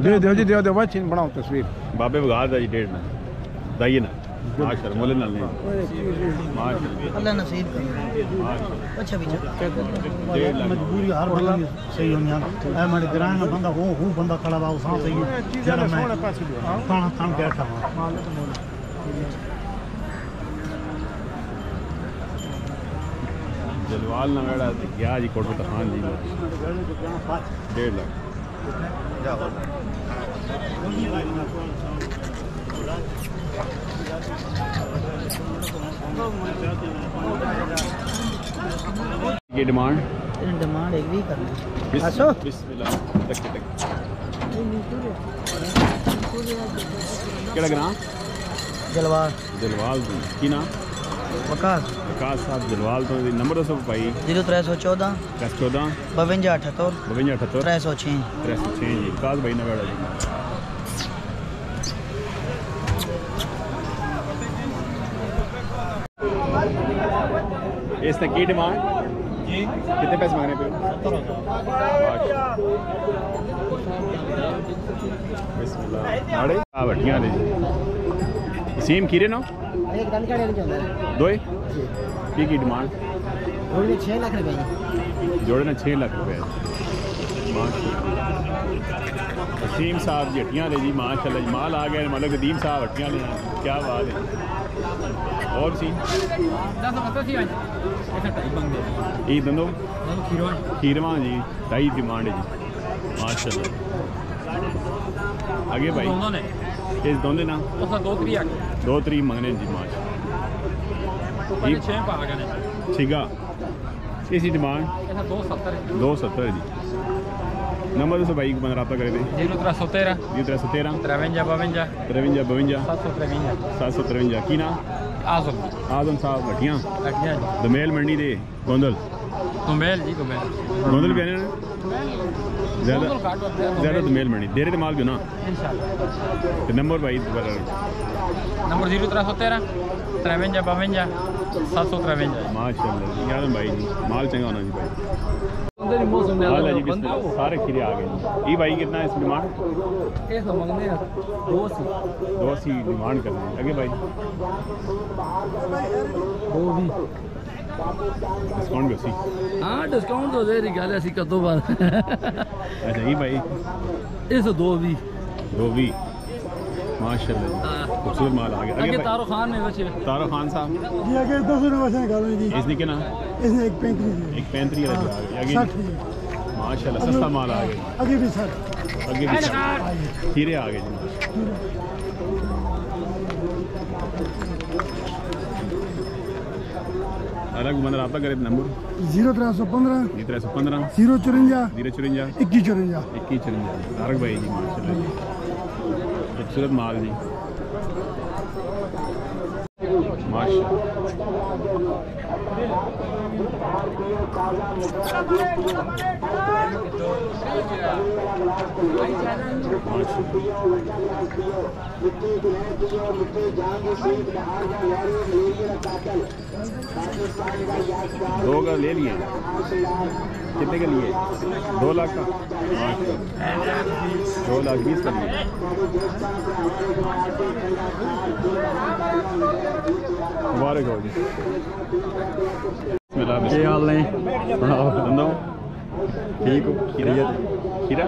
दे दो जी, दे बस इन बनाओ तस्वीर बाबे बगा दा जी 1.5 ना दाइए ना माशाल्लाह मोले नाल नहीं माशाल्लाह अल्लाह नसीब करे। अच्छा भी मजबूरी हर बंदा सही होनी है मेरे ग्राम में बंदा हो बंदा खड़ा बा उसा सही है जरा मैं खाना खान के रखा जलवाल ना वेड़ा गया जी कोट खान जी 1.5 लाख ये डिमांड एक भी करना बिस्मिल्लाह केड़ा ग्राम जलवाल जलवाल की ना वकास साहब जलवाल तो नंबर दसो भाई 0314 52 52 306 जी वकास भाई ना बेड़ा जी इसने की डिमांड जी कितने पैसे मांगने पे बिस्मिल्लाह भटियां ले सीम खीरे ना एक दान का लेने जाना दो की डिमांड जोड़े में 6 लाख रुपए जोड़े ना 6 लाख रुपए सीम साहब जी हट्टियां ले जी माशाल्लाह जी माल आ गया मतलब कदीम साहब हट्टियां ले क्या बात है और सी ये दंदो खीरवा जी 2.5 डिमांड है जी माशाल्लाह आगे भाई इस दोनों ना 2-3 मंगने जी माशाल्लाह ठीक है इसी डिमांड 270 जी नंबर दसो भाई को रब्ता करे 0313 753 की ना आजम साहब भटियां दमेल मंडी दे गोंदल गोंदल भी आने ज़्यादा दमेल मंडी देरे दे माल भी ना इंशाल्लाह नंबर भाई दोबारा नंबर 0313 53 753 माशाल्लाह यार भाई जी माल चंगा होना जी भाई सारे खीरे आ गए ये भाई कितना है इस डिमांड दो सी डिमांड कर रहे हैं आगे भाई डिस्काउंट भी सी हाँ डिस्काउंट तो दे रही गल ऐसी कदों बार अच्छा ये भाई इस दो भी माशाल्लाह खूबसूरत माल आ गया आगे तारो खान ने बचे तारो खान साहब जी आगे 200 रुपए गाल जी इसने क्या ना इसने 135 वाला आगे माशाल्लाह सस्ता माल आ गया आगे भी सर खीरे आ गए जी अलग बंदा रब्ता करे नंबर 0315 054 2154 तारक भाई जी माशाल्लाह खूबसूरत माल जी दो का ले लिए कितने के लिए 2 लाख का 2,20,000 का लिए मुबारक हो जी हाल नहीं ठीक खीरा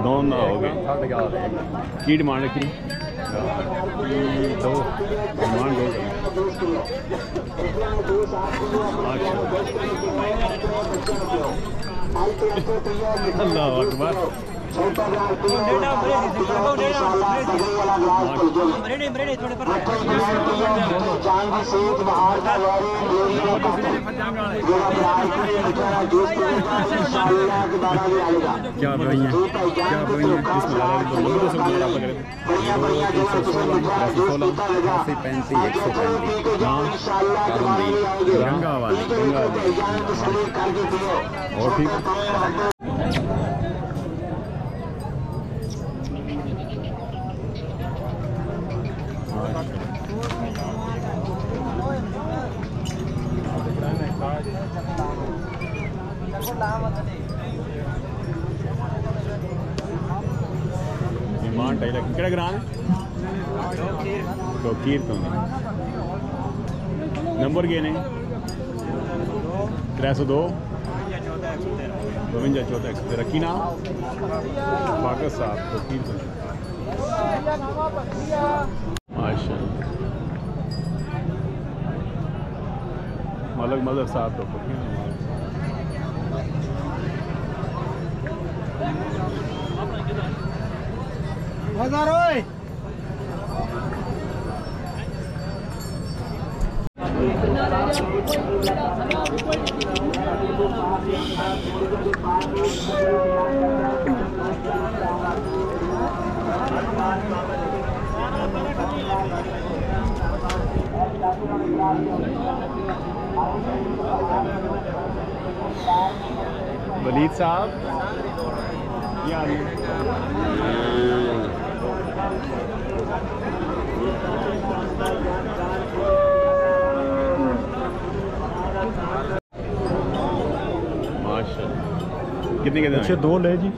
दोनों हो गए की डिमांड रखी दो डिमांड हो गई अल्लाह अकबर क्या भाई और ठीक डिमांड 2.5 लाख केड़ा ग्रां तो कीर तो नंबर के ने 302 52 14 113 की नाम बागर साहब तो कीर तो माशाल्लाह मलक मदर साहब तो बाजार ओए वलीद साहब यार माशाल्लाह कितने के अच्छे 2 ले जी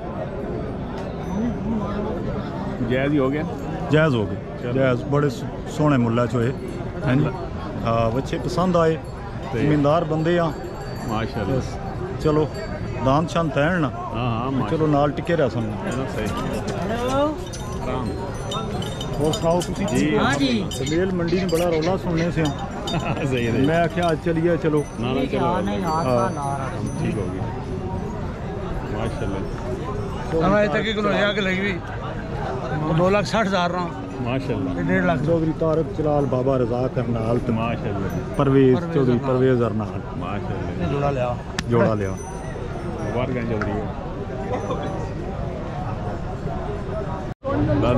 जायज़ ही हो गया जायज़ हो गए जायज़ बड़े सोहने मुल्ला चो है हैं जी हाँ बच्चे पसंद आए ज़मींदार बंदे आ माशाल्लाह चलो दान शान तैन ना हाँ चलो नाल टिके रह सन सही आराम और सुनाओ तुसी जी हाँ जी दमेल मंडी में बड़ा रौला सुनने से सही है मैं आख्या आज चलिए चलो ना चलो ठीक होगी माशाल्लाह हमारे तक किलो आगे लगी हुई 2,60,000 रहा माशाल्लाह 1.5 लाख चौधरी तारक जलाल बाबा रजा करनाल माशाल्लाह परवेज चौधरी परवेज अरनाल माशाल्लाह जोड़ा लिया मुबारक चौधरी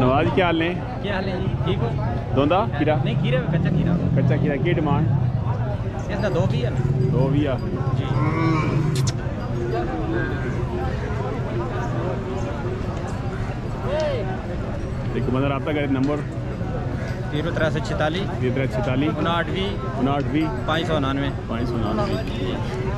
नवाज क्या हाल ने क्या हाल है जी ठीक हो दोंदा खीरा नहीं खीरा कच्चा खीरा की डिमांड इसका 2 भी है ना 2 भी आ जी एक बंदा रब्ता करे नंबर 0346 5346 59 59 599 599